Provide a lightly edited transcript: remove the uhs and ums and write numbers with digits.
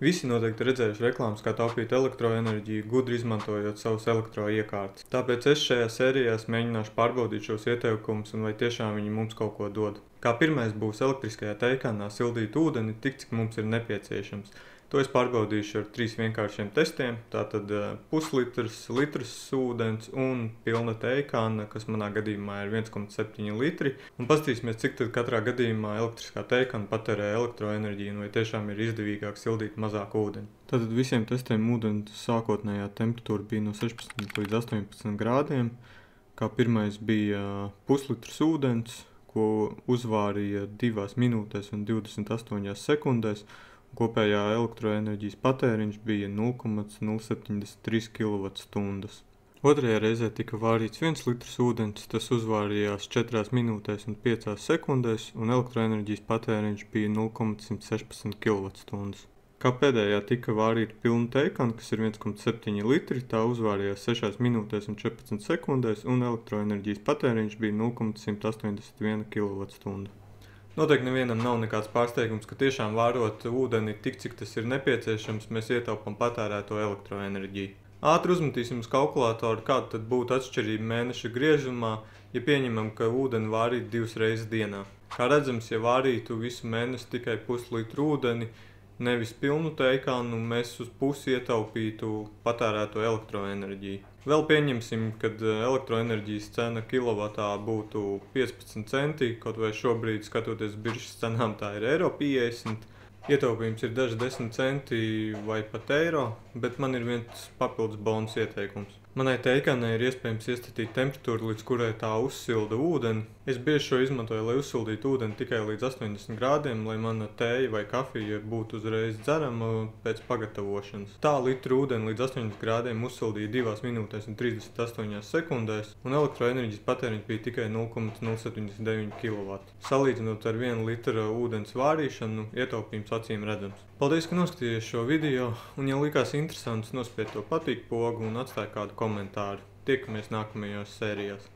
Visi noteikti redzējuši reklāmas, kā taupīt elektroenerģiju, gudri izmantojot savus elektroiekārtas. Tāpēc es šajā sērijā mēģināšu pārbaudīt šos ieteikumus un vai tiešām viņi mums kaut ko dod. Kā pirmais būs elektriskajā teikanā sildīt ūdeni tik, cik mums ir nepieciešams. To es pārbaudīšu ar 3 vienkāršiem testiem. Tātad puslitrs, litrs ūdens un pilna teikāna, kas manā gadījumā ir 1,7 litri. Un paskatīsimies, cik tad katrā gadījumā elektriskā teikana patērē elektroenerģiju un vai tiešām ir izdevīgāk sildīt mazāk ūdeni. Tātad visiem testiem ūdens sākotnējā temperatūra bija no 16 līdz 18 grādiem. Kā pirmais bija puslitrs ūdens, ko uzvārīja 2 minūtēs un 28 sekundēs. Kopējā elektroenerģijas patēriņš bija 0,073 kWh. Otrajā reizē tika vārīts 1 litrs ūdens, tas uzvārījās 4 minūtēs un 5 sekundēs, un elektroenerģijas patēriņš bija 0,116 kWh. Kā pēdējā tika vārīta pilna teikana, kas ir 1,7 litri, tā uzvārījās 6 minūtēs un 14 sekundēs, un elektroenerģijas patēriņš bija 0,181 kWh. Noteikti nevienam nav nekāds pārsteigums, ka tiešām vārot ūdeni tik, cik tas ir nepieciešams, mēs ietaupām patērēto elektroenerģiju. Ātri uzmetīsim uz kalkulātoru, kāda tad būtu atšķirība mēneša griežumā, ja pieņemam, ka ūdeni vārīt 2 reizes dienā. Kā redzams, ja vārītu visu mēnesi tikai puslitru ūdeni, nevis pilnu teikānu, mēs uz pusi ietaupītu patērēto elektroenerģiju. Vēl pieņemsim, kad elektroenerģijas cena kilovatā būtu 15 centi, kaut vai šobrīd, skatoties biržas cenām, tā ir 1,50 eiro. Ietaupījums ir daži 10 centi vai pat eiro, bet man ir viens papildus bonus ieteikums. Manai teikanai ir iespējams iestatīt temperatūru, līdz kurai tā uzsilda ūdeni. Es bieži šo izmantoju, lai uzsildītu ūdeni tikai līdz 80 grādiem, lai mana tēja vai kafija būtu uzreiz dzerama pēc pagatavošanas. Tā litru ūdeni līdz 80 grādiem uzsildīja 2 minūtēs un 38 sekundēs, un elektroenerģijas patēriņš bija tikai 0,079 kW. Salīdzinot ar 1 litra ūdens vārīšanu, ietaupījums acīm redzams. Paldies, ka noskatījāties šo video, un ja likās interesants, nospied to patīk pogu un atstāj kādu komentāru. Tiekamies nākamajās sērijās.